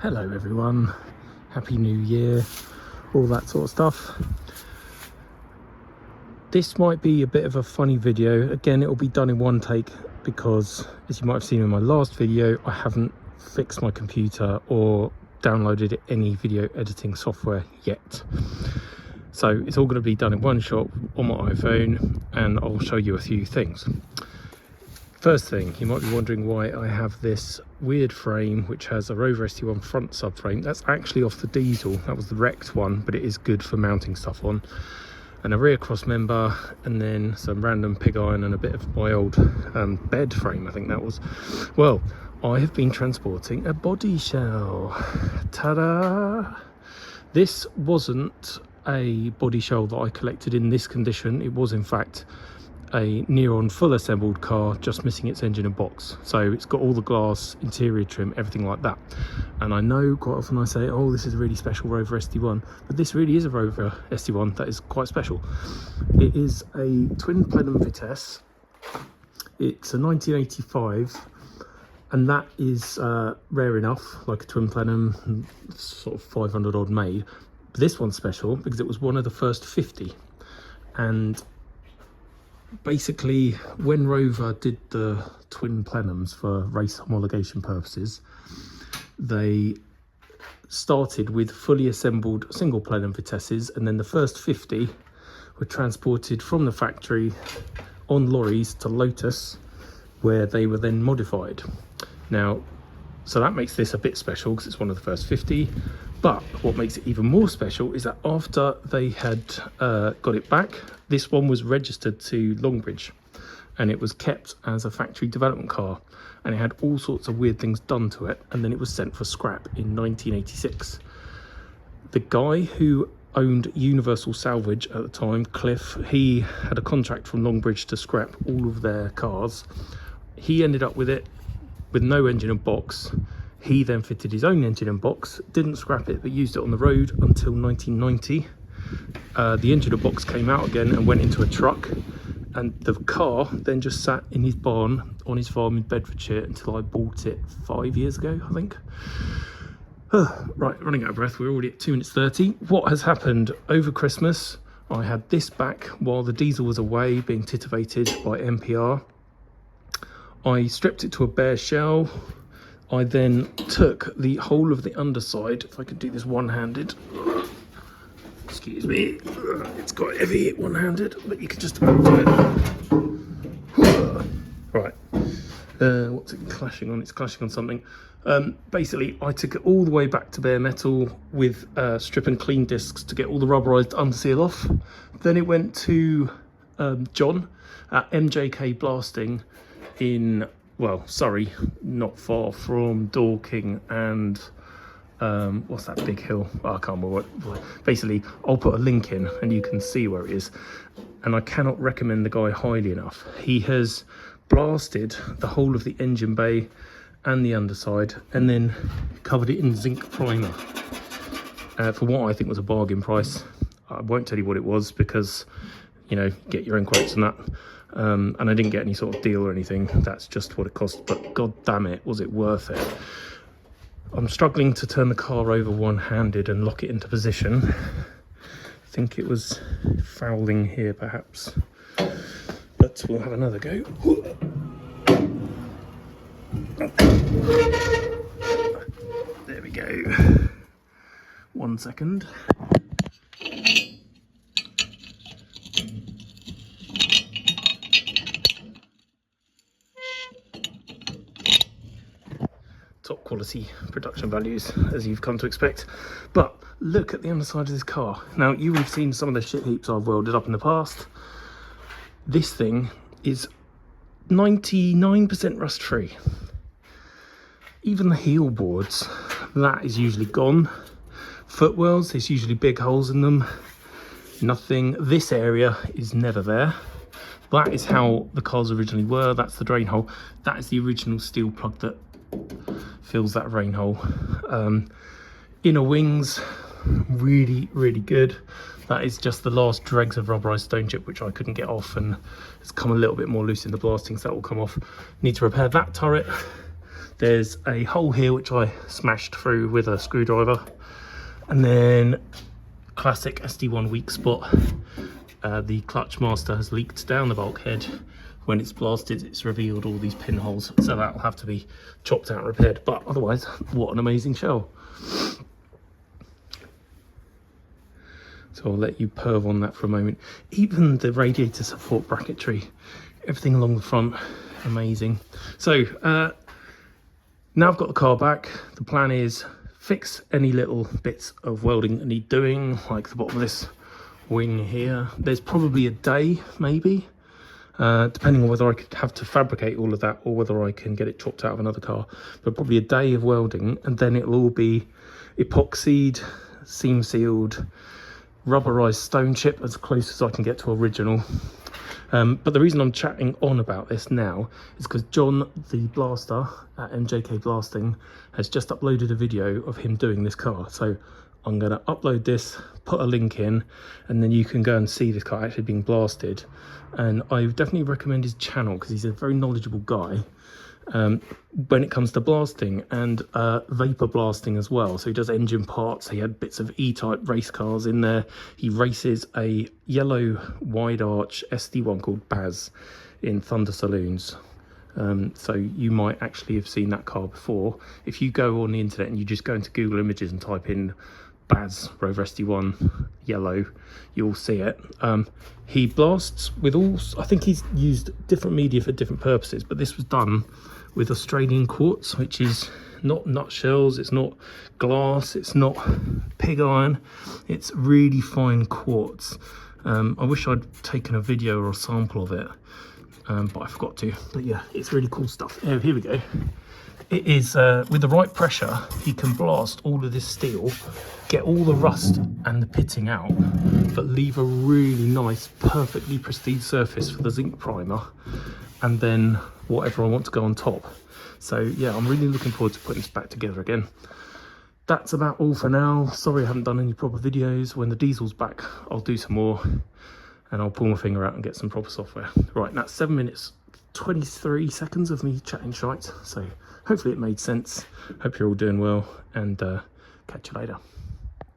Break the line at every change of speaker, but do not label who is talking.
Hello everyone, happy new year, all that sort of stuff. This might be a bit of a funny video. Again, it'll be done in one take because, as you might have seen in my last video, I haven't fixed my computer or downloaded any video editing software yet. So it's all going to be done in one shot on my iPhone, and I'll show you a few things. First thing, you might be wondering why I have this weird frame which has a Rover SD1 front subframe. That's actually off the diesel. That was the wrecked one, but it is good for mounting stuff on. And a rear cross member, and then some random pig iron and a bit of my old bed frame, I think that was. Well, I have been transporting a body shell. Ta-da! This wasn't a body shell that I collected in this condition. It was in fact a near-on full assembled car, just missing its engine and box. So it's got all the glass, interior trim, everything like that. And I know quite often I say, oh, this is a really special Rover SD1, but this really is a Rover SD1 that is quite special. It is a twin Plenum Vitesse. It's a 1985, and that is rare enough, like a twin Plenum, sort of 500 odd made. But this one's special because it was one of the first 50. And basically, when Rover did the twin plenums for race homologation purposes, they started with fully assembled single plenum Vitesses, and then the first 50 were transported from the factory on lorries to Lotus, where they were then modified. Now, so that makes this a bit special because it's one of the first 50. But what makes it even more special is that after they had got it back, this one was registered to Longbridge, and it was kept as a factory development car, and it had all sorts of weird things done to it, and then it was sent for scrap in 1986. The guy who owned Universal Salvage at the time, Cliff, he had a contract from Longbridge to scrap all of their cars. He ended up with it with no engine and box. He then fitted his own engine and box, didn't scrap it, but used it on the road until 1990. The engine and box came out again and went into a truck, and the car then just sat in his barn on his farm in Bedfordshire until I bought it 5 years ago, I think. Right, running out of breath. We're already at 2 minutes 30. What has happened over Christmas? I had this back while the diesel was away being titivated by MPR. I stripped it to a bare shell. I then took the whole of the underside, if I could do this one-handed. Excuse me, it's quite heavy one-handed, but you can just about do it. Right, what's it clashing on? It's clashing on something. Basically, I took it all the way back to bare metal with strip and clean discs to get all the rubberized underseal off. Then it went to John at MJK Blasting in, well, Surrey, not far from Dorking and what's that big hill? Oh, I can't remember what. Basically, I'll put a link in and you can see where it is. And I cannot recommend the guy highly enough. He has blasted the whole of the engine bay and the underside, and then covered it in zinc primer for what I think was a bargain price. I won't tell you what it was because, you know, get your own quotes on that. And I didn't get any sort of deal or anything. That's just what it cost, but god damn it, was it worth it. I'm struggling to turn the car over one-handed and lock it into position. I think it was fouling here perhaps, but we'll have another go. There we go. 1 second. Top quality production values, as you've come to expect. But look at the underside of this car. Now, you would have seen some of the shit heaps I've welded up in the past. This thing is 99% rust free. Even the heel boards, that is usually gone. Footwells, there's usually big holes in them. Nothing. This area is never there. That is how the cars originally were. That's the drain hole. That is the original steel plug that fills that rain hole. Inner wings, really, really good. That is just the last dregs of rubberized stone chip, which I couldn't get off, and it's come a little bit more loose in the blasting, so that will come off. Need to repair that turret. There's a hole here which I smashed through with a screwdriver, and then classic SD1 weak spot. The clutch master has leaked down the bulkhead. When it's blasted, it's revealed all these pinholes, so that'll have to be chopped out and repaired. But otherwise, what an amazing shell. So I'll let you perv on that for a moment. Even the radiator support bracketry, everything along the front, amazing. So now I've got the car back, the plan is fix any little bits of welding that need doing, like the bottom of this wing here. There's probably a day, maybe, depending on whether I could have to fabricate all of that or whether I can get it chopped out of another car. But probably a day of welding, and then it'll all be epoxied, seam sealed, rubberized stone chip as close as I can get to original. But the reason I'm chatting on about this now is because John, the blaster at MJK Blasting, has just uploaded a video of him doing this car. So I'm going to upload this, put a link in, and then you can go and see this car actually being blasted. And I definitely recommend his channel because he's a very knowledgeable guy when it comes to blasting and vapor blasting as well. So he does engine parts. He had bits of E-type race cars in there. He races a yellow wide arch SD1 called Baz in Thunder Saloons. So you might actually have seen that car before. If you go on the internet and you just go into Google Images and type in Baz Rover SD1 yellow, you'll see it. He blasts with all, I think he's used different media for different purposes, but this was done with Australian quartz, which is not nutshells, it's not glass, it's not pig iron, it's really fine quartz. I wish I'd taken a video or a sample of it, but I forgot to. But yeah, it's really cool stuff. Oh, here we go. It is, with the right pressure, he can blast all of this steel, get all the rust and the pitting out, but leave a really nice, perfectly pristine surface for the zinc primer, and then whatever I want to go on top. So yeah, I'm really looking forward to putting this back together again. That's about all for now. Sorry I haven't done any proper videos. When the diesel's back, I'll do some more, and I'll pull my finger out and get some proper software. Right, that's 7 minutes 23 seconds of me chatting shite, so hopefully it made sense. Hope you're all doing well, and catch you later.